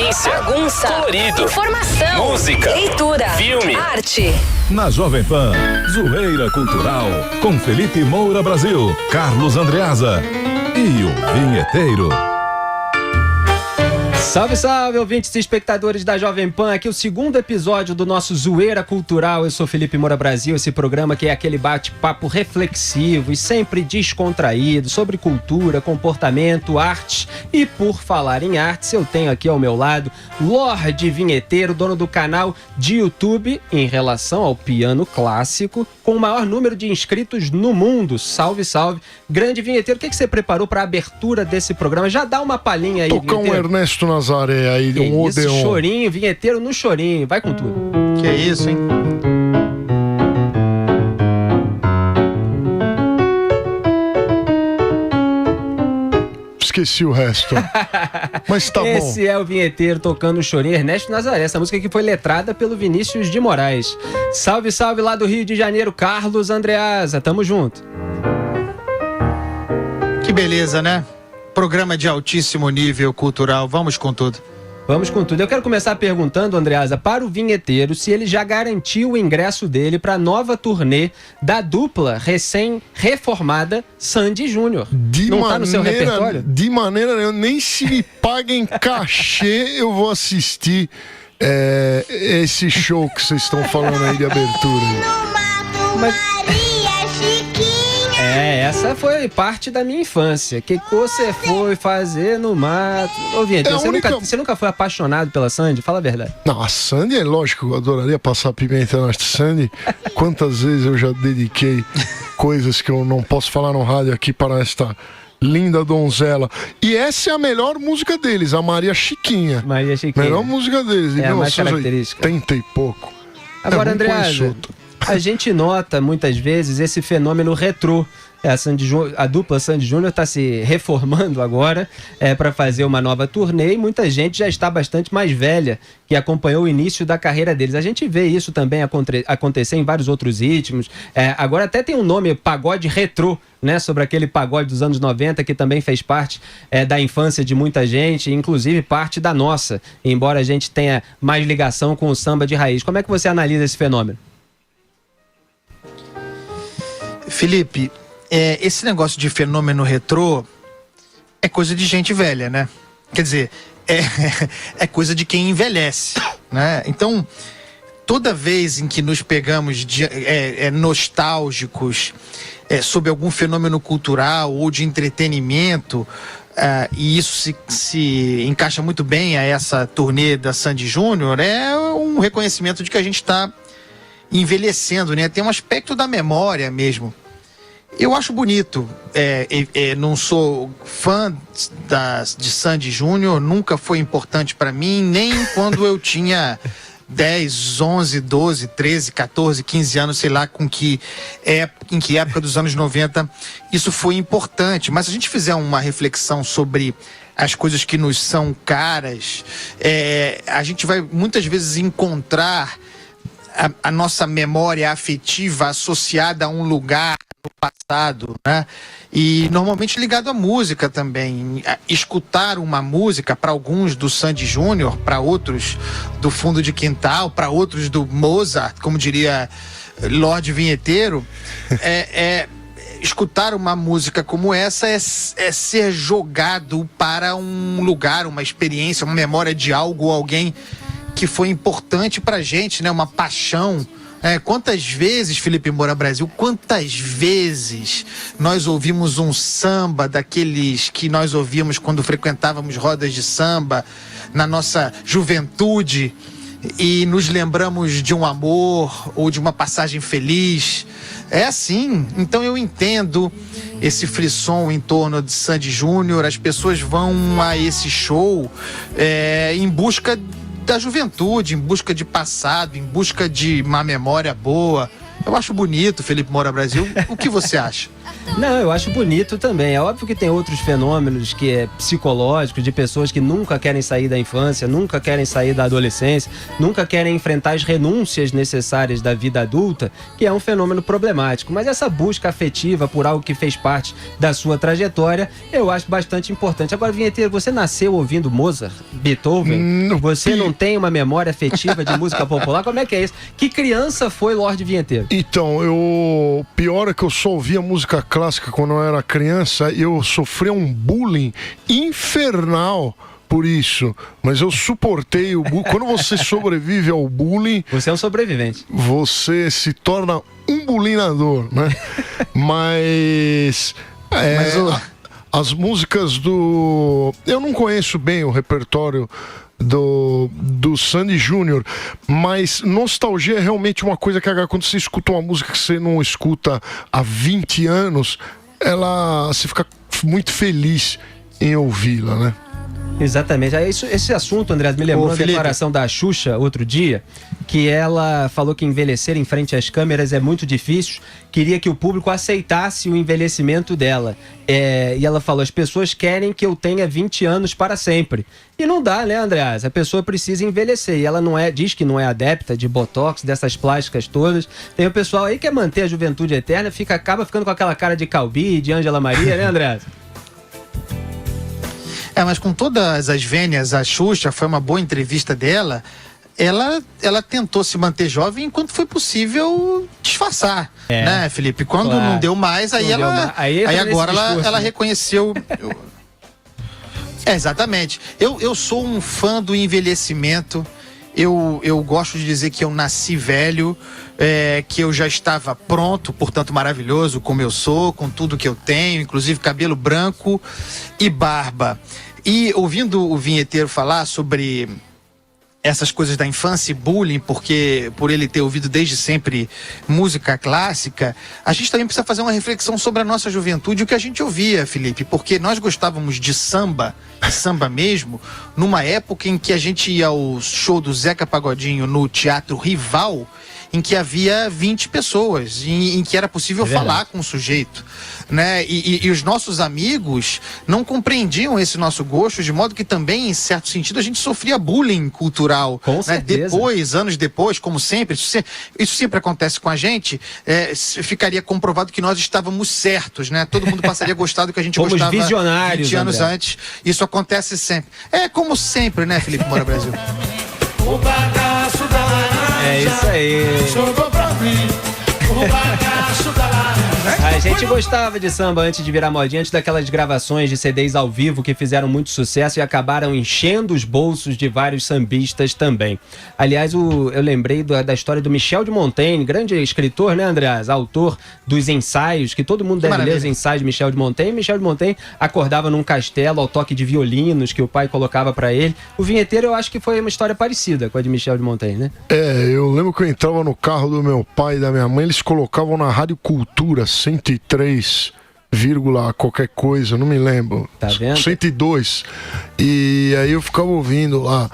Notícia, bagunça, colorido, informação, música, leitura, filme, arte. Na Jovem Pan, Zoeira Cultural, com Felipe Moura Brasil, Carlos Andreasa e o Vinheteiro. Salve, salve, ouvintes e espectadores da Jovem Pan. Aqui é o segundo episódio do nosso Zoeira Cultural. Eu sou Felipe Moura Brasil, esse programa que é aquele bate-papo reflexivo e sempre descontraído sobre cultura, comportamento, arte. E por falar em artes, eu tenho aqui ao meu lado Lorde Vinheteiro, dono do canal de YouTube em relação ao piano clássico, com o maior número de inscritos no mundo. Salve, salve. Grande Vinheteiro, o que você preparou para a abertura desse programa? Já dá uma palhinha aí, Tocar um Ernesto Nazaré aí, que um isso, Odeon. Chorinho, Vinheteiro no chorinho. Vai com tudo. Que isso, hein? Esqueci o resto. Mas tá bom. Esse é o Vinheteiro tocando o chorinho, Ernesto Nazaré. Essa música que foi letrada pelo Vinícius de Moraes. Salve, salve lá do Rio de Janeiro, Carlos Andreasa. Tamo junto. Que beleza, né? Programa de altíssimo nível cultural. Vamos com tudo. Vamos com tudo. Eu quero começar perguntando, Andreasa, para o Vinheteiro, se ele já garantiu o ingresso dele para a nova turnê da dupla recém-reformada Sandy Júnior. Não tá no seu repertório? De maneira nenhuma, nem se me paguem cachê, eu vou assistir esse show que vocês estão falando aí de abertura. Essa foi parte da minha infância. O que você foi fazer no mato? Ô, Vinheteiro, você nunca foi apaixonado pela Sandy? Fala a verdade. Não, a Sandy é lógico, eu adoraria passar pimenta na Sandy. Quantas vezes eu já dediquei coisas que eu não posso falar no rádio aqui para esta linda donzela. E essa é a melhor música deles, a Maria Chiquinha. Maria Chiquinha. Melhor música deles. É a mais característica. 80 e pouco. Agora, Andreasa, a gente nota muitas vezes esse fenômeno retrô. A dupla Sandy Júnior está se reformando agora para fazer uma nova turnê e muita gente já está bastante mais velha que acompanhou o início da carreira deles. A gente vê isso também acontecer em vários outros ritmos. Agora até tem um nome, pagode retrô, né, sobre aquele pagode dos anos 90 que também fez parte da infância de muita gente, inclusive parte da nossa, embora a gente tenha mais ligação com o samba de raiz. Como é que você analisa esse fenômeno? Felipe, esse negócio de fenômeno retrô é coisa de gente velha, né? Quer dizer, é coisa de quem envelhece, né? Então, toda vez em que nos pegamos nostálgicos sobre algum fenômeno cultural ou de entretenimento, e isso se encaixa muito bem a essa turnê da Sandy Júnior, é um reconhecimento de que a gente está envelhecendo, né? Tem um aspecto da memória mesmo. Eu acho bonito, não sou fã de Sandy Júnior, nunca foi importante para mim, nem quando eu tinha 10, 11, 12, 13, 14, 15 anos, sei lá em que época dos anos 90 isso foi importante. Mas se a gente fizer uma reflexão sobre as coisas que nos são caras, a gente vai muitas vezes encontrar a nossa memória afetiva associada a um lugar no passado, né? E normalmente ligado à música também. Escutar uma música, para alguns do Sandy Júnior, para outros do Fundo de Quintal, para outros do Mozart, como diria Lorde Vinheteiro, escutar uma música como essa é ser jogado para um lugar, uma experiência, uma memória de algo ou alguém que foi importante pra gente, né? Uma paixão. Quantas vezes, Felipe Moura Brasil, quantas vezes nós ouvimos um samba daqueles que nós ouvíamos quando frequentávamos rodas de samba na nossa juventude e nos lembramos de um amor ou de uma passagem feliz. É assim. Então eu entendo esse frisson em torno de Sandy Júnior. As pessoas vão a esse show em busca da juventude, em busca de passado, em busca de uma memória boa. Eu acho bonito, Felipe Moura Brasil. O que você acha? Não, eu acho bonito também. É óbvio que tem outros fenômenos que é psicológicos, de pessoas que nunca querem sair da infância, nunca querem sair da adolescência, nunca querem enfrentar as renúncias necessárias da vida adulta, que é um fenômeno problemático. Mas essa busca afetiva por algo que fez parte da sua trajetória, eu acho bastante importante. Agora, Vinheteiro, você nasceu ouvindo Mozart, Beethoven? Você não tem uma memória afetiva de música popular? Como é que é isso? Que criança foi Lorde Vinheteiro? Então, pior é que eu só ouvia música clássica quando eu era criança e eu sofria um bullying infernal por isso. Mas eu suportei o bullying. Quando você sobrevive ao bullying... Você é um sobrevivente. Você se torna um bulinador, né? Mas as músicas do... Eu não conheço bem o repertório do Sandy Júnior, mas nostalgia é realmente uma coisa que quando você escuta uma música que você não escuta há 20 anos, você fica muito feliz em ouvi-la, né? Exatamente. Esse assunto, André, me lembrou a declaração da Xuxa outro dia, que ela falou que envelhecer em frente às câmeras é muito difícil, queria que o público aceitasse o envelhecimento dela. E ela falou, as pessoas querem que eu tenha 20 anos para sempre. E não dá, né, Andreas? A pessoa precisa envelhecer. E ela diz que não é adepta de botox, dessas plásticas todas. Tem o pessoal aí que quer manter a juventude eterna, acaba ficando com aquela cara de Calbi, de Ângela Maria, né, Andreas? Mas com todas as vênias, a Xuxa, foi uma boa entrevista dela, ela tentou se manter jovem enquanto foi possível disfarçar, né, Felipe? Quando não deu mais, aí agora ela reconheceu... Exatamente. Eu sou um fã do envelhecimento. Eu gosto de dizer que eu nasci velho, que eu já estava pronto, portanto maravilhoso como eu sou, com tudo que eu tenho, inclusive cabelo branco e barba. E ouvindo o Vinheteiro falar sobre essas coisas da infância e bullying, porque por ele ter ouvido desde sempre música clássica, a gente também precisa fazer uma reflexão sobre a nossa juventude e o que a gente ouvia, Felipe, porque nós gostávamos de samba mesmo, numa época em que a gente ia ao show do Zeca Pagodinho no Teatro Rival, em que havia 20 pessoas, em que era possível falar com o sujeito, né? E os nossos amigos não compreendiam esse nosso gosto, de modo que também, em certo sentido, a gente sofria bullying cultural. Com certeza. Anos depois, como sempre, isso sempre acontece com a gente, ficaria comprovado que nós estávamos certos, né? Todo mundo passaria a gostar do que a gente gostava visionários, 20 anos antes. Isso acontece sempre. É como sempre, né, Felipe Moura Brasil? O bagaço da laranja. É isso aí. Sobrou pra mim. O bagaço da laranja. A gente gostava de samba antes de virar modinha, antes daquelas gravações de CDs ao vivo que fizeram muito sucesso e acabaram enchendo os bolsos de vários sambistas também. Aliás, eu lembrei da história do Michel de Montaigne, grande escritor, né, Andreas? Autor dos ensaios, que todo mundo deve ler os ensaios de Michel de Montaigne. Michel de Montaigne acordava num castelo ao toque de violinos que o pai colocava pra ele. O Vinheteiro, eu acho que foi uma história parecida com a de Michel de Montaigne, né? Eu lembro que eu entrava no carro do meu pai e da minha mãe, eles colocavam na Rádio Cultura 103, qualquer coisa, não me lembro. Tá vendo? 102. E aí eu ficava ouvindo lá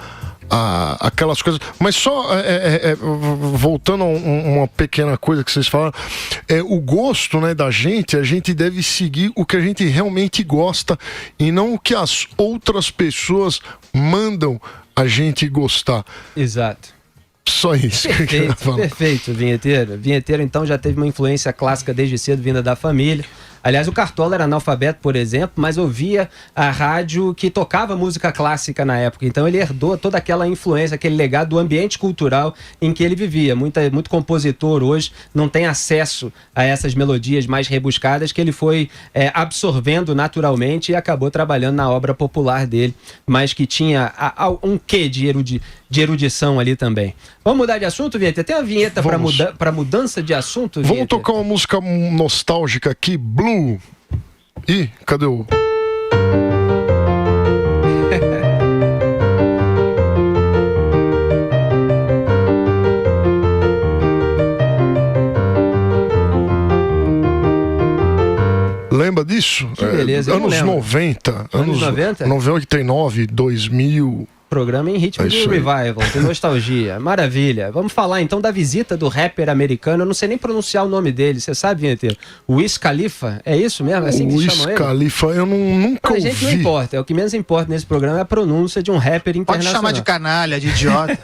aquelas coisas. Mas só voltando a uma pequena coisa que vocês falaram, o gosto, né, da gente, a gente deve seguir o que a gente realmente gosta e não o que as outras pessoas mandam a gente gostar. Exato. Só isso que eu queria falar. Perfeito, Vinheteiro. Vinheteiro, então, já teve uma influência clássica desde cedo, vinda da família. Aliás, o Cartola era analfabeto, por exemplo, mas ouvia a rádio que tocava música clássica na época. Então ele herdou toda aquela influência, aquele legado do ambiente cultural em que ele vivia. Muito compositor hoje não tem acesso a essas melodias mais rebuscadas que ele foi absorvendo naturalmente e acabou trabalhando na obra popular dele, mas que tinha um quê de erudição ali também. Vamos mudar de assunto, Vinheta? Tem uma vinheta para mudança de assunto, Vinheta? Vamos tocar uma música nostálgica aqui, Blue. Ih, cadê o... Lembra disso? Que beleza, anos 90. Anos 90? 99, 2000... programa em ritmo de revival, de nostalgia. Maravilha. Vamos falar então da visita do rapper americano. Eu não sei nem pronunciar o nome dele. Você sabe, Vinheteiro? Wiz Khalifa. É isso mesmo? É assim que se chama ele? Wiz Khalifa, eu nunca ouvi. Pra gente não importa. É o que menos importa nesse programa é a pronúncia de um rapper internacional. Pode chamar de canalha, de idiota.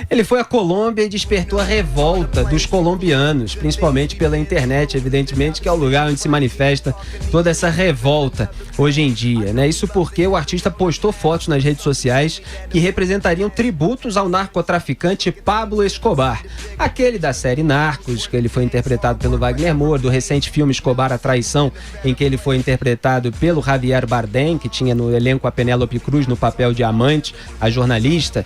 Ele foi à Colômbia e despertou a revolta dos colombianos, principalmente pela internet, evidentemente, que é o lugar onde se manifesta toda essa revolta hoje em dia, né? Isso porque o artista postou fotos nas redes sociais que representariam tributos ao narcotraficante Pablo Escobar, aquele da série Narcos, que ele foi interpretado pelo Wagner Moura, do recente filme Escobar, a Traição, em que ele foi interpretado pelo Javier Bardem, que tinha no elenco a Penélope Cruz no papel de amante, a jornalista,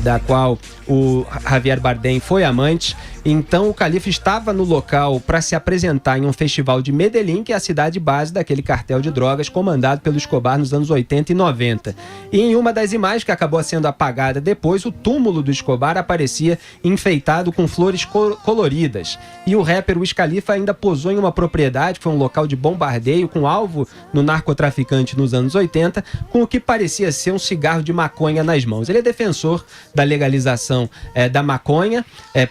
da qual o Javier Bardem foi amante. Então o Khalifa estava no local para se apresentar em um festival de Medellín, que é a cidade base daquele cartel de drogas comandado pelo Escobar nos anos 80 e 90. E em uma das imagens que acabou sendo apagada depois, o túmulo do Escobar aparecia enfeitado com flores coloridas. E o rapper Wiz Khalifa ainda posou em uma propriedade, que foi um local de bombardeio com alvo no narcotraficante nos anos 80, com o que parecia ser um cigarro de maconha nas mãos. Ele é defensor da legalização da maconha,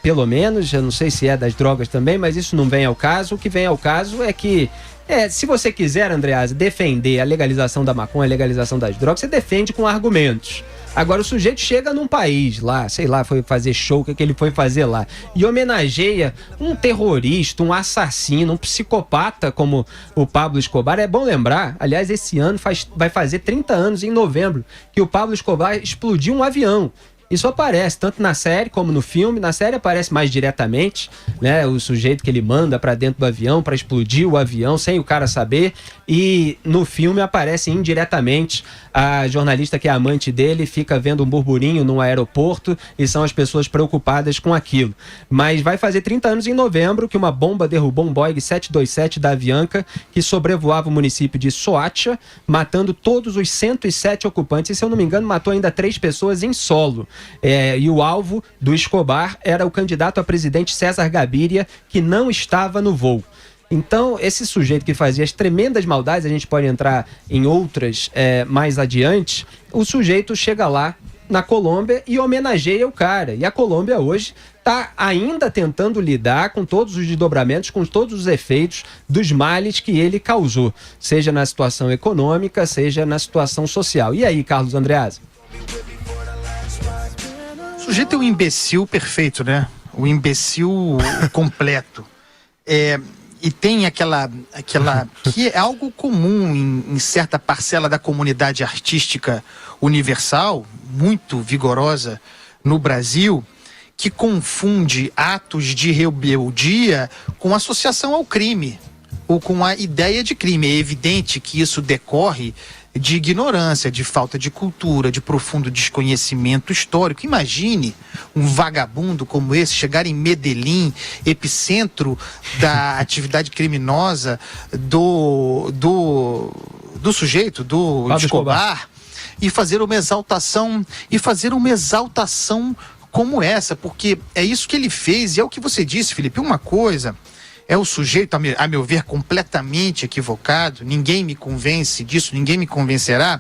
pelo menos. Eu não sei se é das drogas também, mas isso não vem ao caso. O que vem ao caso é que, se você quiser, Andreasa, defender a legalização da maconha, a legalização das drogas, você defende com argumentos. Agora o sujeito chega num país lá, sei lá, foi fazer show, o que ele foi fazer lá, e homenageia um terrorista, um assassino, um psicopata como o Pablo Escobar. É bom lembrar, aliás, esse ano vai fazer 30 anos, em novembro, que o Pablo Escobar explodiu um avião. Isso aparece tanto na série como no filme. Na série aparece mais diretamente, né? O sujeito que ele manda pra dentro do avião para explodir o avião sem o cara saber. E no filme aparece indiretamente a jornalista que é amante dele, fica vendo um burburinho no aeroporto e são as pessoas preocupadas com aquilo. Mas vai fazer 30 anos em novembro que uma bomba derrubou um Boeing 727 da Avianca que sobrevoava o município de Soacha, matando todos os 107 ocupantes. E, se eu não me engano, matou ainda 3 pessoas em solo. E o alvo do Escobar era o candidato a presidente César Gaviria, que não estava no voo. Então, esse sujeito que fazia as tremendas maldades, a gente pode entrar em outras mais adiante, o sujeito chega lá na Colômbia e homenageia o cara. E a Colômbia hoje está ainda tentando lidar com todos os desdobramentos, com todos os efeitos dos males que ele causou, seja na situação econômica, seja na situação social. E aí, Carlos Andreasa? O sujeito é um imbecil perfeito, né? O imbecil completo. E tem aquela que é algo comum em certa parcela da comunidade artística universal, muito vigorosa no Brasil, que confunde atos de rebeldia com associação ao crime, ou com a ideia de crime. É evidente que isso decorre de ignorância, de falta de cultura, de profundo desconhecimento histórico. Imagine um vagabundo como esse chegar em Medellín, epicentro da atividade criminosa do sujeito, do Escobar, e fazer uma exaltação, como essa, porque é isso que ele fez. E é o que você disse, Felipe. Uma coisa é o sujeito, a meu ver, completamente equivocado, ninguém me convence disso, ninguém me convencerá,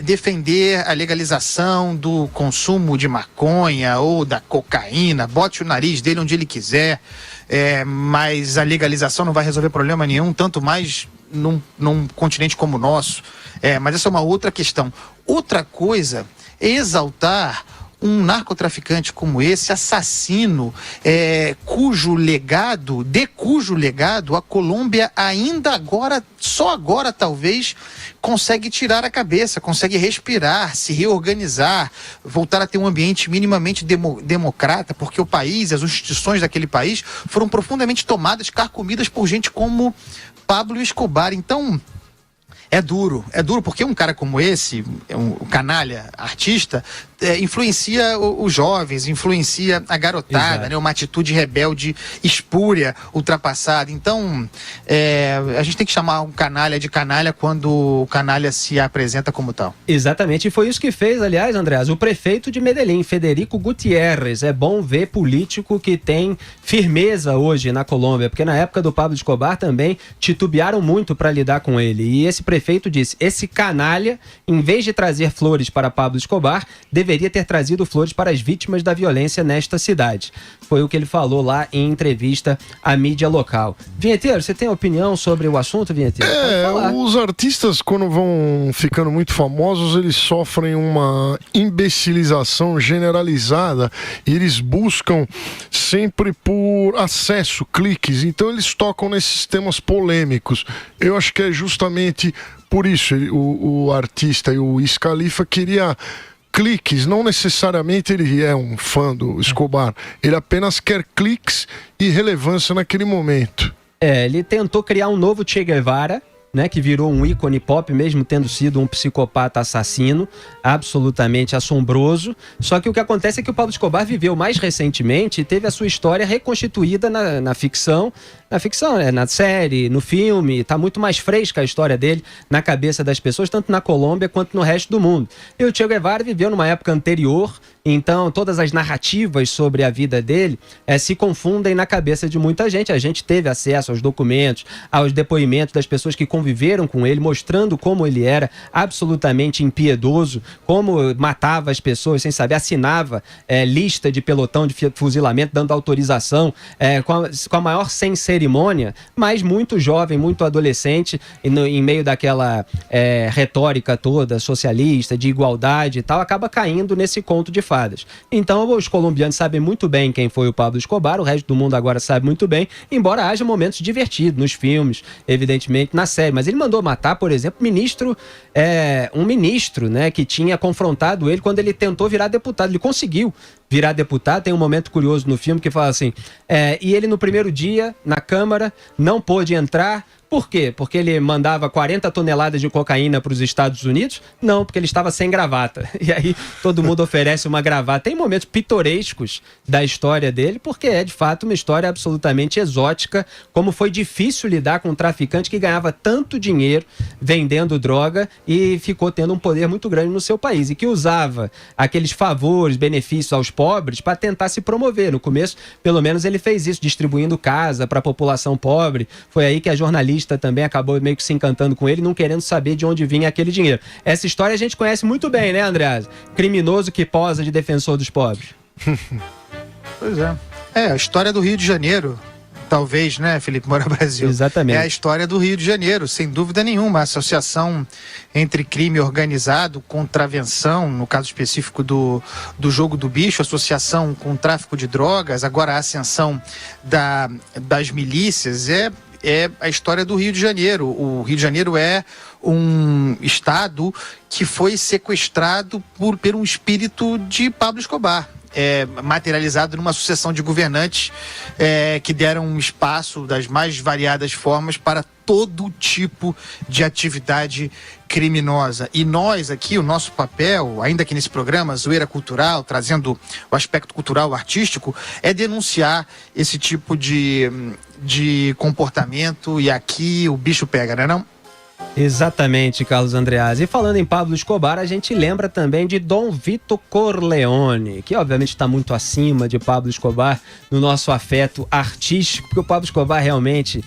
defender a legalização do consumo de maconha ou da cocaína. Bote o nariz dele onde ele quiser, mas a legalização não vai resolver problema nenhum, tanto mais num continente como o nosso. Mas essa é uma outra questão. Outra coisa é exaltar um narcotraficante como esse, assassino, cujo legado a Colômbia ainda agora, só agora talvez, consegue tirar a cabeça, consegue respirar, se reorganizar, voltar a ter um ambiente minimamente democrata, porque o país, as instituições daquele país foram profundamente tomadas, carcomidas por gente como Pablo Escobar. Então, é duro porque um cara como esse, um canalha artista, influencia os jovens, influencia a garotada, né? Uma atitude rebelde, espúria, ultrapassada. Então, a gente tem que chamar um canalha de canalha quando o canalha se apresenta como tal. Exatamente, e foi isso que fez, aliás, Andreas, o prefeito de Medellín, Federico Gutiérrez. É bom ver político que tem firmeza hoje na Colômbia, porque na época do Pablo Escobar também titubearam muito para lidar com ele. E esse prefeito prefeito disse: esse canalha, em vez de trazer flores para Pablo Escobar, deveria ter trazido flores para as vítimas da violência nesta cidade. Foi o que ele falou lá em entrevista à mídia local. Vinheteiro, você tem opinião sobre o assunto, Vinheteiro? Os artistas, quando vão ficando muito famosos, eles sofrem uma imbecilização generalizada e eles buscam sempre por acesso, cliques. Então eles tocam nesses temas polêmicos. Eu acho que é justamente por isso o artista e o Wiz Khalifa queria cliques. Não necessariamente ele é um fã do Escobar, ele apenas quer cliques e relevância naquele momento. Ele tentou criar um novo Che Guevara, né, que virou um ícone pop, mesmo tendo sido um psicopata assassino, absolutamente assombroso. Só que o que acontece é que o Pablo Escobar viveu mais recentemente e teve a sua história reconstituída na ficção, na série, no filme. Está muito mais fresca a história dele na cabeça das pessoas, tanto na Colômbia quanto no resto do mundo. E o Che Guevara viveu numa época anterior, então todas as narrativas sobre a vida dele se confundem na cabeça de muita gente. A gente teve acesso aos documentos, aos depoimentos das pessoas que conviveram com ele, mostrando como ele era absolutamente impiedoso, como matava as pessoas sem saber, assinava lista de pelotão de fuzilamento, dando autorização, com a maior sem cerimônia, mas muito jovem, muito adolescente, em meio daquela retórica toda socialista, de igualdade e tal, acaba caindo nesse conto de fadas. Então os colombianos sabem muito bem quem foi o Pablo Escobar, o resto do mundo agora sabe muito bem, embora haja momentos divertidos nos filmes, evidentemente na série, mas ele mandou matar, por exemplo, um ministro, né, que tinha confrontado ele quando ele tentou virar deputado. Ele conseguiu virar deputado. Tem um momento curioso no filme que fala assim, e ele no primeiro dia na Câmara não pôde entrar. Por quê? Porque ele mandava 40 toneladas de cocaína para os Estados Unidos? Não, porque ele estava sem gravata. E aí todo mundo oferece uma gravata. Tem momentos pitorescos da história dele, porque é de fato uma história absolutamente exótica, como foi difícil lidar com um traficante que ganhava tanto dinheiro vendendo droga e ficou tendo um poder muito grande no seu país, e que usava aqueles favores, benefícios aos pobres para tentar se promover. No começo, pelo menos, ele fez isso, distribuindo casa para a população pobre. Foi aí que a jornalista também acabou meio que se encantando com ele, não querendo saber de onde vinha aquele dinheiro. Essa história a gente conhece muito bem, né, Andreasa? Criminoso que posa de defensor dos pobres. Pois é. A história do Rio de Janeiro, talvez, né, Felipe Moura Brasil? Exatamente. É a história do Rio de Janeiro, sem dúvida nenhuma. A associação entre crime organizado, contravenção, no caso específico do jogo do bicho, associação com tráfico de drogas, agora a ascensão das milícias, é a história do Rio de Janeiro. O Rio de Janeiro é um estado que foi sequestrado por um espírito de Pablo Escobar. Materializado numa sucessão de governantes que deram um espaço das mais variadas formas para todo tipo de atividade criminosa. E nós aqui, o nosso papel, ainda que nesse programa, Zoeira Cultural, trazendo o aspecto cultural, artístico, é denunciar esse tipo de comportamento, e aqui o bicho pega, né não? Exatamente, Carlos Andreasa. E falando em Pablo Escobar, a gente lembra também de Dom Vito Corleone, que obviamente está muito acima de Pablo Escobar no nosso afeto artístico, porque o Pablo Escobar realmente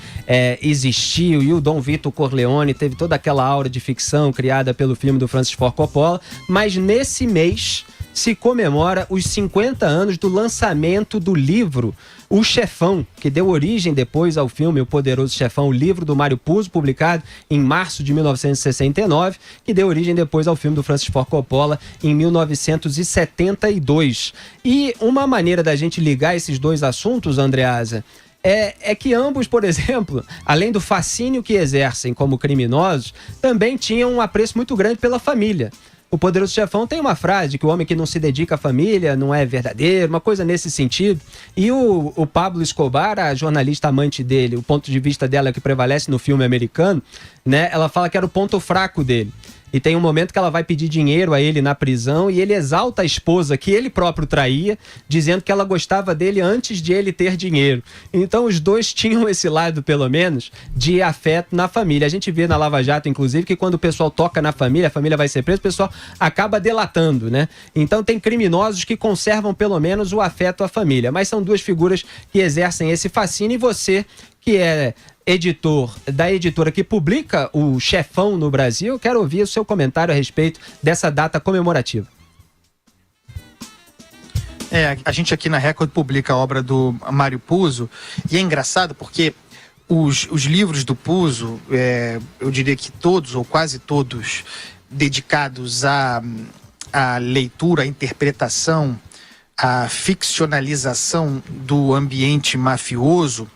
existiu, e o Dom Vito Corleone teve toda aquela aura de ficção criada pelo filme do Francis Ford Coppola, mas nesse mês se comemora os 50 anos do lançamento do livro O Chefão, que deu origem depois ao filme O Poderoso Chefão, o livro do Mário Puzo, publicado em março de 1969, que deu origem depois ao filme do Francis Ford Coppola em 1972. E uma maneira da gente ligar esses dois assuntos, Andreasa, é que ambos, por exemplo, além do fascínio que exercem como criminosos, também tinham um apreço muito grande pela família. O Poderoso Chefão tem uma frase de que o homem que não se dedica à família não é verdadeiro, uma coisa nesse sentido. E o Pablo Escobar, a jornalista amante dele, o ponto de vista dela que prevalece no filme americano, né, ela fala que era o ponto fraco dele. E tem um momento que ela vai pedir dinheiro a ele na prisão e ele exalta a esposa que ele próprio traía, dizendo que ela gostava dele antes de ele ter dinheiro. Então os dois tinham esse lado, pelo menos, de afeto na família. A gente vê na Lava Jato, inclusive, que quando o pessoal toca na família, a família vai ser presa, o pessoal acaba delatando, né? Então tem criminosos que conservam, pelo menos, o afeto à família. Mas são duas figuras que exercem esse fascínio, e você, que é editor da editora que publica o Chefão no Brasil. Eu quero ouvir o seu comentário a respeito dessa data comemorativa. A gente aqui na Record publica a obra do Mário Puzo, e é engraçado porque os livros do Puzo, eu diria que todos ou quase todos dedicados à leitura, à interpretação, à ficcionalização do ambiente mafioso,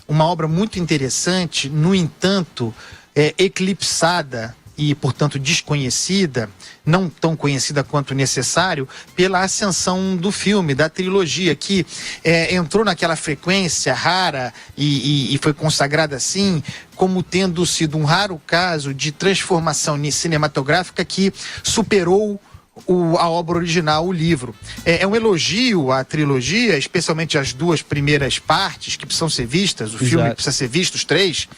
uma obra muito interessante, no entanto, eclipsada e, portanto, desconhecida, não tão conhecida quanto necessário, pela ascensão do filme, da trilogia, que entrou naquela frequência rara e foi consagrada assim, como tendo sido um raro caso de transformação cinematográfica que superou a obra original, o livro. É um elogio à trilogia, especialmente as duas primeiras partes que precisam ser vistas, o filme precisa ser visto, os três,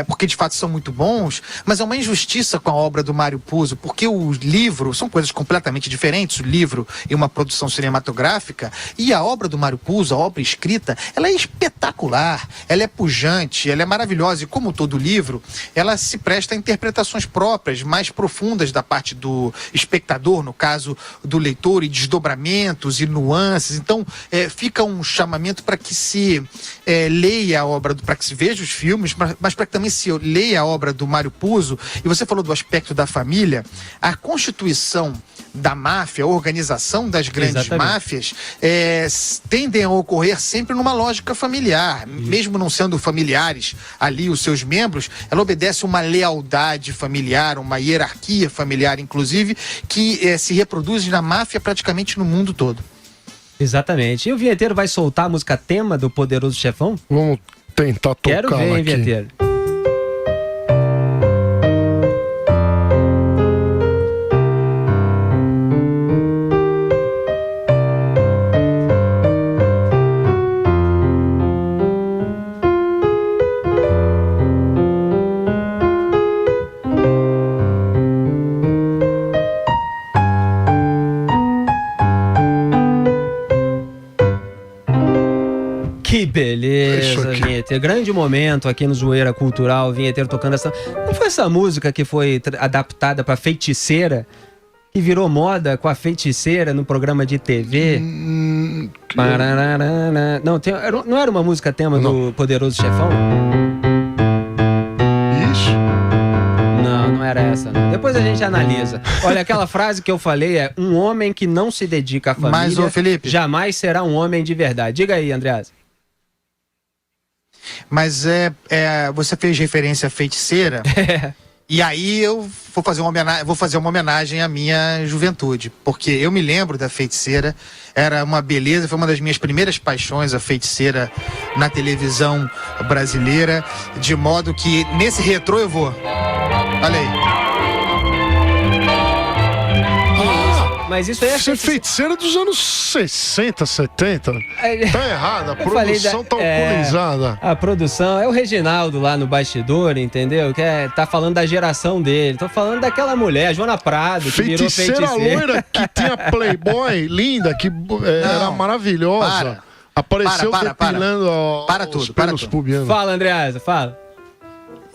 porque de fato são muito bons, mas é uma injustiça com a obra do Mário Puzo, porque o livro são coisas completamente diferentes, o livro e uma produção cinematográfica, e a obra do Mário Puzo, a obra escrita, ela é espetacular, ela é pujante, ela é maravilhosa, e como todo livro, ela se presta a interpretações próprias, mais profundas da parte do espectador, no caso do leitor, e desdobramentos e nuances. Então fica um chamamento para que se leia a obra, para que se veja os filmes, mas para que também se leia a obra do Mário Puzo. E você falou do aspecto da família. A constituição da máfia, a organização das grandes máfias tendem a ocorrer sempre numa lógica familiar. Mesmo não sendo familiares ali os seus membros, ela obedece uma lealdade familiar, uma hierarquia familiar, inclusive, que se reproduz na máfia praticamente no mundo todo. Exatamente. E o vinheteiro vai soltar a música tema do Poderoso Chefão? Vamos tentar tocar. Quero ver, hein, vinheteiro. Que beleza, vinheteiro. Grande momento aqui no Zoeira Cultural, vinheteiro tocando essa... Não foi essa música que foi adaptada pra Feiticeira? Que virou moda com a Feiticeira no programa de TV? Não, não era uma música tema do Poderoso Chefão? Isso? Não era essa, não. Depois a gente analisa. Olha, aquela frase que eu falei é: um homem que não se dedica à família Mas, ô, Felipe, jamais será um homem de verdade. Diga aí, Andreas. Mas você fez referência à Feiticeira, e aí eu vou fazer uma homenagem à minha juventude, porque eu me lembro da Feiticeira, era uma beleza, foi uma das minhas primeiras paixões, a Feiticeira na televisão brasileira, de modo que nesse retrô eu vou. Olha aí. Mas isso aí é Feiticeira dos anos 60, 70. Tá errado, a produção tá alcoolizada. A produção é o Reginaldo lá no bastidor, entendeu? Que tá falando da geração dele. Tô falando daquela mulher, a Joana Prado, que virou feiticeira. Loira que tinha Playboy, linda, que era maravilhosa. Apareceu depilando os pelos pubianos. Fala, Andreasa, fala.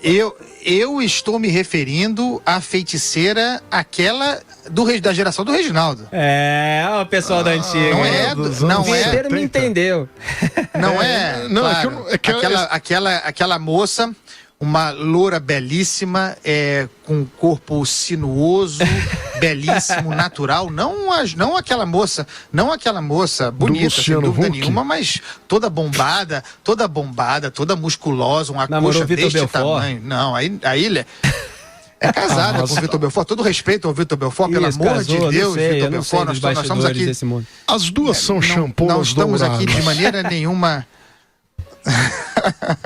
Eu estou me referindo à Feiticeira, aquela da geração do Reginaldo. O pessoal da antiga. Não é. O vinheteiro me entendeu. Não é. Não, claro, aquela moça, uma loura belíssima, com corpo sinuoso, belíssimo, natural. Não aquela moça bonita, sem dúvida nenhuma, mas toda bombada, toda musculosa, uma coxa deste tamanho. Não, aí ele é casada com o Vitor Belfort. Todo respeito ao Vitor Belfort, pelo amor de Deus, Vitor Belfort. Nós estamos aqui. As duas são champolas Não estamos aqui de maneira nenhuma.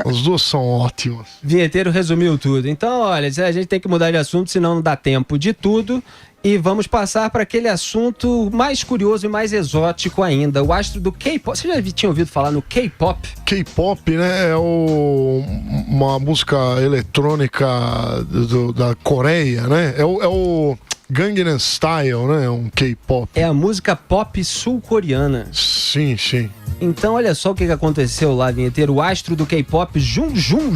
As duas são ótimas. Vinheteiro resumiu tudo. Então, olha, a gente tem que mudar de assunto, senão não dá tempo de tudo. E vamos passar para aquele assunto mais curioso e mais exótico ainda, o astro do K-pop. Você já tinha ouvido falar no K-pop? K-pop, né, é uma música eletrônica da Coreia, né? Gangnam Style, né? Um K-pop. É a música pop sul-coreana. Sim, sim. Então, olha só o que aconteceu lá, vinheteiro. O astro do K-pop, Jun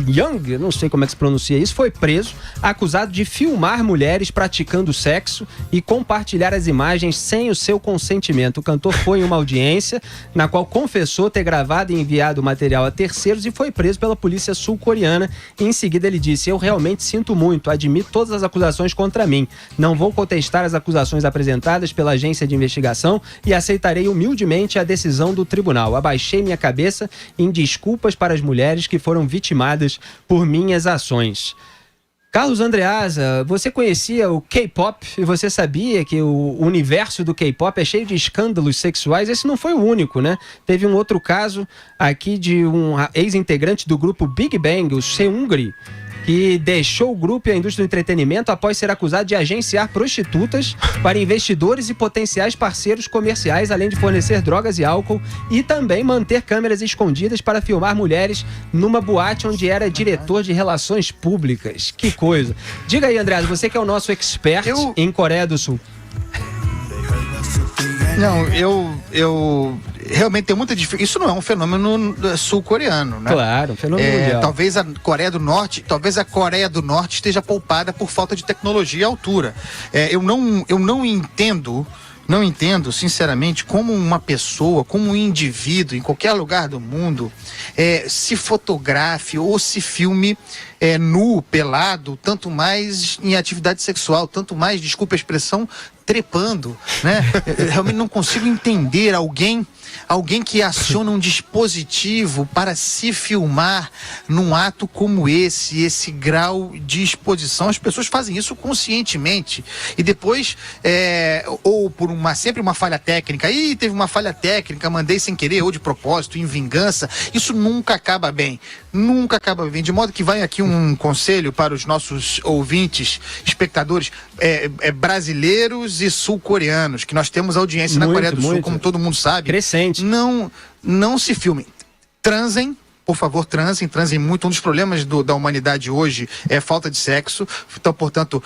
Young, não sei como é que se pronuncia isso, foi preso, acusado de filmar mulheres praticando sexo e compartilhar as imagens sem o seu consentimento. O cantor foi em uma audiência na qual confessou ter gravado e enviado o material a terceiros e foi preso pela polícia sul-coreana. Em seguida, ele disse: "Eu realmente sinto muito, admito todas as acusações contra mim. Não vou contestar as acusações apresentadas pela agência de investigação e aceitarei humildemente a decisão do tribunal. Abaixei minha cabeça em desculpas para as mulheres que foram vitimadas por minhas ações." Carlos Andreasa, você conhecia o K-pop e você sabia que o universo do K-pop é cheio de escândalos sexuais? Esse não foi o único, né? Teve um outro caso aqui de um ex-integrante do grupo Big Bang, o Seungri, que deixou o grupo e a indústria do entretenimento após ser acusado de agenciar prostitutas para investidores e potenciais parceiros comerciais, além de fornecer drogas e álcool e também manter câmeras escondidas para filmar mulheres numa boate onde era diretor de relações públicas. Que coisa. Diga aí, André, você que é o nosso expert em Coreia do Sul. Não, eu realmente tenho muita dificuldade. Isso não é um fenômeno sul-coreano, né? Claro, um fenômeno mundial. Talvez a Coreia do Norte esteja poupada por falta de tecnologia à altura. Eu não entendo, sinceramente, como uma pessoa, como um indivíduo, em qualquer lugar do mundo, se fotografe ou se filme nu, pelado, tanto mais em atividade sexual, tanto mais, desculpa a expressão, trepando, né? Eu realmente não consigo entender alguém que aciona um dispositivo para se filmar num ato como esse grau de exposição. As pessoas fazem isso conscientemente e depois, ou por sempre uma falha técnica, teve uma falha técnica, mandei sem querer ou de propósito, em vingança, isso nunca acaba bem. Nunca acaba bem. De modo que vai aqui um conselho para os nossos ouvintes, espectadores brasileiros e sul-coreanos, que nós temos audiência na Coreia do Sul, como todo mundo sabe. Crescente. Não se filmem. Transem. Por favor, transem muito. Um dos problemas da humanidade hoje é falta de sexo. Então, portanto,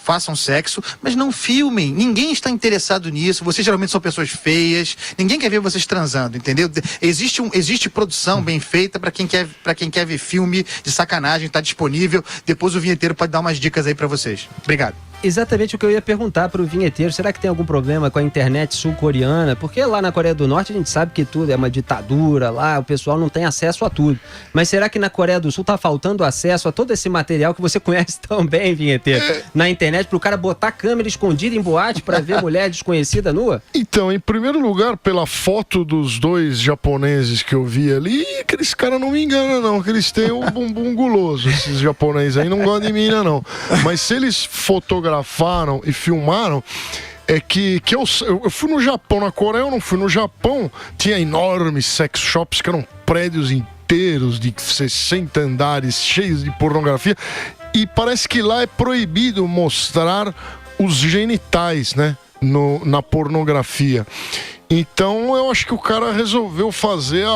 façam sexo, mas não filmem. Ninguém está interessado nisso. Vocês geralmente são pessoas feias. Ninguém quer ver vocês transando, entendeu? Existe produção bem feita para quem quer ver filme de sacanagem. Está disponível. Depois o vinheteiro pode dar umas dicas aí para vocês. Obrigado. Exatamente o que eu ia perguntar para o vinheteiro. Será que tem algum problema com a internet sul-coreana? Porque lá na Coreia do Norte a gente sabe que tudo é uma ditadura, lá o pessoal não tem acesso a tudo. Mas será que na Coreia do Sul está faltando acesso a todo esse material que você conhece tão bem, vinheteiro, na internet, para o cara botar câmera escondida em boate para ver mulher desconhecida nua? Então, em primeiro lugar, pela foto dos dois japoneses que eu vi ali, aqueles caras não me enganam não, que eles têm um bumbum guloso, esses japoneses aí não gostam de mina não. Mas se eles fotografaram e filmaram, que eu fui no Japão, na Coreia eu não fui, no Japão tinha enormes sex shops que eram prédios inteiros de 60 andares cheios de pornografia e parece que lá é proibido mostrar os genitais, né, na pornografia. Então eu acho que o cara resolveu fazer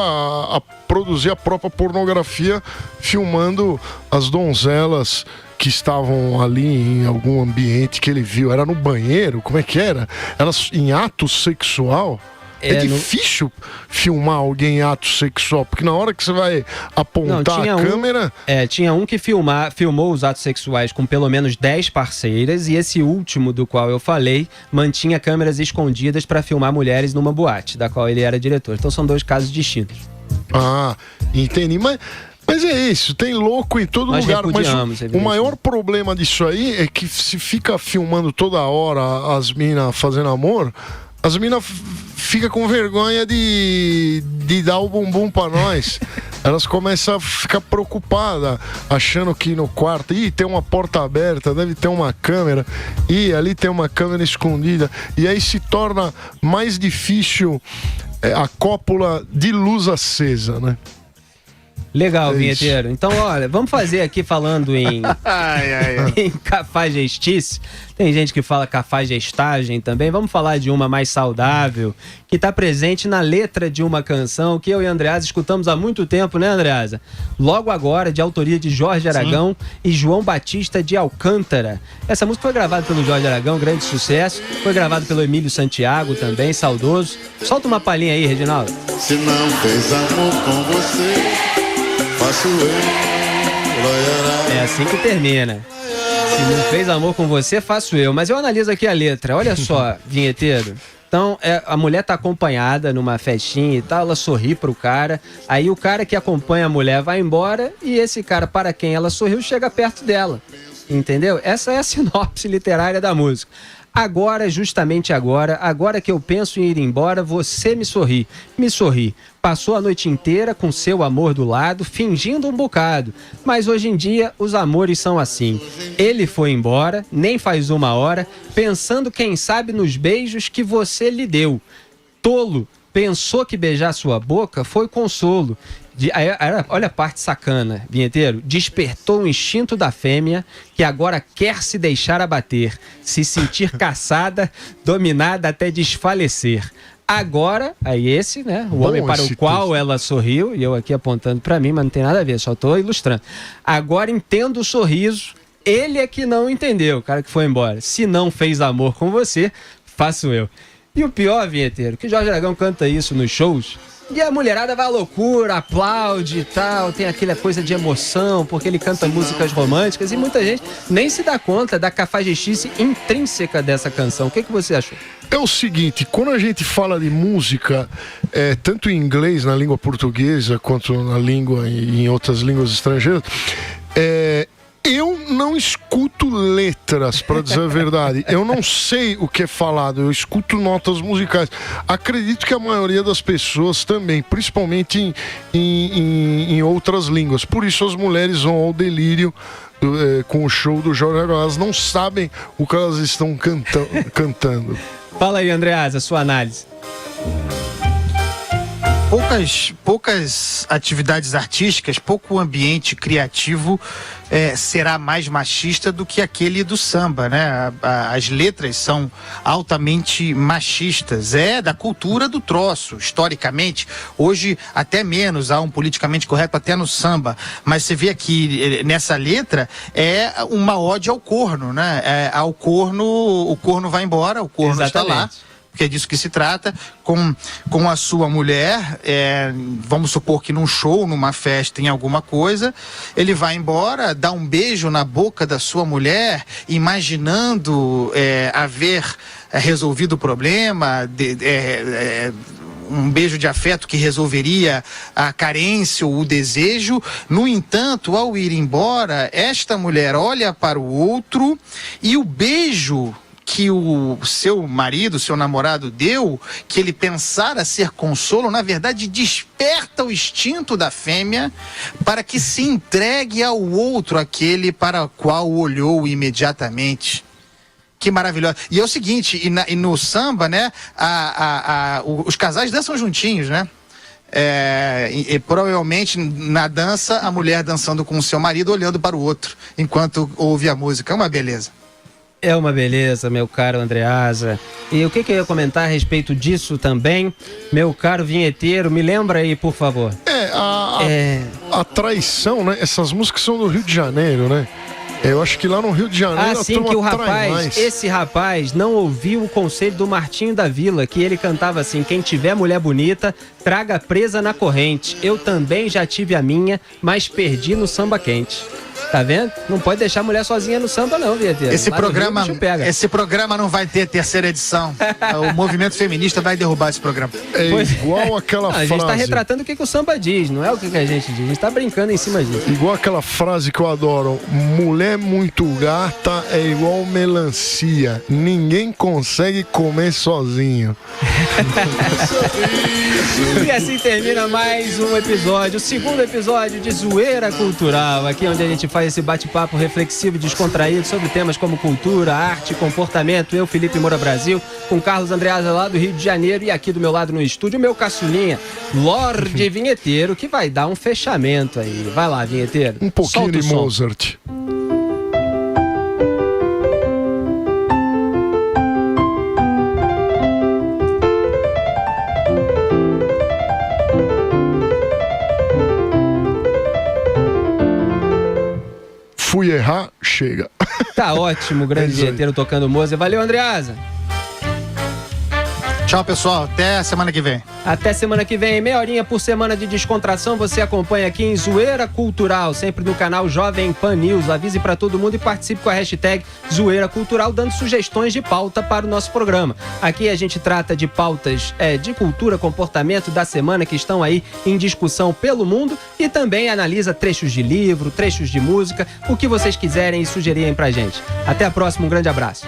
produzir a própria pornografia filmando as donzelas que estavam ali em algum ambiente que ele viu. Era no banheiro? Como é que era? Elas em ato sexual? É difícil filmar alguém em ato sexual, porque na hora que você vai apontar a câmera... Tinha um que filmou os atos sexuais com pelo menos 10 parceiras, e esse último do qual eu falei mantinha câmeras escondidas para filmar mulheres numa boate, da qual ele era diretor. Então são dois casos distintos. Ah, entendi. Mas é isso, tem louco em todo lugar. Mas o maior problema disso aí é que se fica filmando toda hora as minas fazendo amor, as minas ficam com vergonha de dar o bumbum pra nós. Elas começam a ficar preocupadas, achando que no quarto tem uma porta aberta, deve ter uma câmera, ali tem uma câmera escondida. E aí se torna mais difícil a cópula de luz acesa, né? Legal, É vinheteiro. Então, olha, vamos fazer aqui falando em, em cafajestice. Tem gente que fala cafajestagem também. Vamos falar de uma mais saudável, que está presente na letra de uma canção que eu e Andreasa escutamos há muito tempo, né, Andreasa? Logo agora, de autoria de Jorge Aragão e João Batista de Alcântara. Essa música foi gravada pelo Jorge Aragão, grande sucesso. Foi gravada pelo Emílio Santiago também, saudoso. Solta uma palhinha aí, Reginaldo. Se não fez amor com você, faço eu. É assim que termina. Se não fez amor com você, faço eu. Mas eu analiso aqui a letra. Olha só, vinheteiro. Então, a mulher tá acompanhada numa festinha e tal, ela sorri pro cara. Aí o cara que acompanha a mulher vai embora e esse cara para quem ela sorriu chega perto dela. Entendeu? Essa é a sinopse literária da música. Agora, justamente agora que eu penso em ir embora, você me sorri. Me sorri. Passou a noite inteira com seu amor do lado, fingindo um bocado. Mas hoje em dia, os amores são assim. Ele foi embora, nem faz uma hora, pensando quem sabe nos beijos que você lhe deu. Tolo, pensou que beijar sua boca foi consolo. Olha a parte sacana, vinheteiro. Despertou o instinto da fêmea que agora quer se deixar abater, se sentir caçada, dominada até desfalecer. Agora, aí esse, né? O homem para o qual ela sorriu, e eu aqui apontando para mim, mas não tem nada a ver, só tô ilustrando. Agora entendo o sorriso, ele é que não entendeu, o cara que foi embora. Se não fez amor com você, faço eu. E o pior, vinheteiro, que Jorge Aragão canta isso nos shows, e a mulherada vai à loucura, aplaude e tal, tem aquela coisa de emoção, porque ele canta músicas românticas e muita gente nem se dá conta da cafajestice intrínseca dessa canção. O que você achou? É o seguinte, quando a gente fala de música, tanto em inglês, na língua portuguesa, quanto na língua em outras línguas estrangeiras, eu não escuto letras, para dizer a verdade. Eu não sei o que é falado, eu escuto notas musicais. Acredito que a maioria das pessoas também, principalmente em outras línguas. Por isso as mulheres vão ao delírio com o show do Jorge Aragão. Elas não sabem o que elas estão cantando. Fala aí, Andreasa, sua análise. Poucas atividades artísticas, pouco ambiente criativo será mais machista do que aquele do samba, né? As letras são altamente machistas, da cultura do troço, historicamente. Hoje até menos, há um politicamente correto até no samba, mas você vê aqui nessa letra uma ode ao corno, né? Ao corno, o corno vai embora, o corno está lá. Porque é disso que se trata, com a sua mulher, vamos supor que num show, numa festa, em alguma coisa, ele vai embora, dá um beijo na boca da sua mulher, imaginando haver resolvido o problema, um beijo de afeto que resolveria a carência ou o desejo. No entanto, ao ir embora, esta mulher olha para o outro e o beijo que o seu marido, seu namorado deu, que ele pensara ser consolo, na verdade desperta o instinto da fêmea para que se entregue ao outro, aquele para o qual olhou imediatamente. Que maravilhoso. E é o seguinte, e no samba, né, os casais dançam juntinhos, né? E provavelmente na dança, a mulher dançando com o seu marido, olhando para o outro, enquanto ouve a música. É uma beleza. É uma beleza, meu caro Andreasa. E o que eu ia comentar a respeito disso também, meu caro vinheteiro, me lembra aí, por favor. A traição, né? Essas músicas são do Rio de Janeiro, né? Eu acho que lá no Rio de Janeiro assim que esse rapaz não ouviu o conselho do Martinho da Vila, que ele cantava assim: quem tiver mulher bonita, traga presa na corrente. Eu também já tive a minha, mas perdi no samba quente. Tá vendo? Não pode deixar a mulher sozinha no samba, não, vinheteiro. Esse programa não vai ter terceira edição. O movimento feminista vai derrubar esse programa. Igual aquela frase. A gente tá retratando o que o samba diz, não é o que a gente diz. A gente tá brincando em cima disso. Igual aquela frase que eu adoro: mulher muito gata é igual melancia. Ninguém consegue comer sozinho. E assim termina mais um episódio, o segundo episódio de Zoeira Cultural, aqui onde a gente faz esse bate-papo reflexivo e descontraído sobre temas como cultura, arte, comportamento. Eu, Felipe Moura Brasil, com Carlos Andreasa lá do Rio de Janeiro e aqui do meu lado no estúdio, meu caçulinha, Lorde Vinheteiro, que vai dar um fechamento aí. Vai lá, Vinheteiro. Um pouquinho Solta de o som. Mozart. Fui errar, chega. Tá ótimo, grande isso aí. Vinheteiro tocando Mozart. Valeu, Andreasa. Tchau, pessoal. Até semana que vem. Até semana que vem, meia horinha por semana de descontração. Você acompanha aqui em Zoeira Cultural, sempre no canal Jovem Pan News. Avise pra todo mundo e participe com a hashtag Zoeira Cultural, dando sugestões de pauta para o nosso programa. Aqui a gente trata de pautas de cultura, comportamento da semana que estão aí em discussão pelo mundo e também analisa trechos de livro, trechos de música, o que vocês quiserem e sugerirem pra gente. Até a próxima, um grande abraço.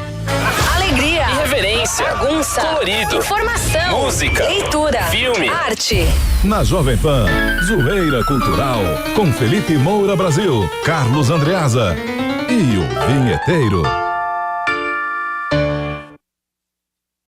Alegria, irreverência, bagunça, colorido, informação, música, leitura, filme, arte. Na Jovem Pan, Zoeira Cultural, com Felipe Moura Brasil, Carlos Andreasa e o Vinheteiro.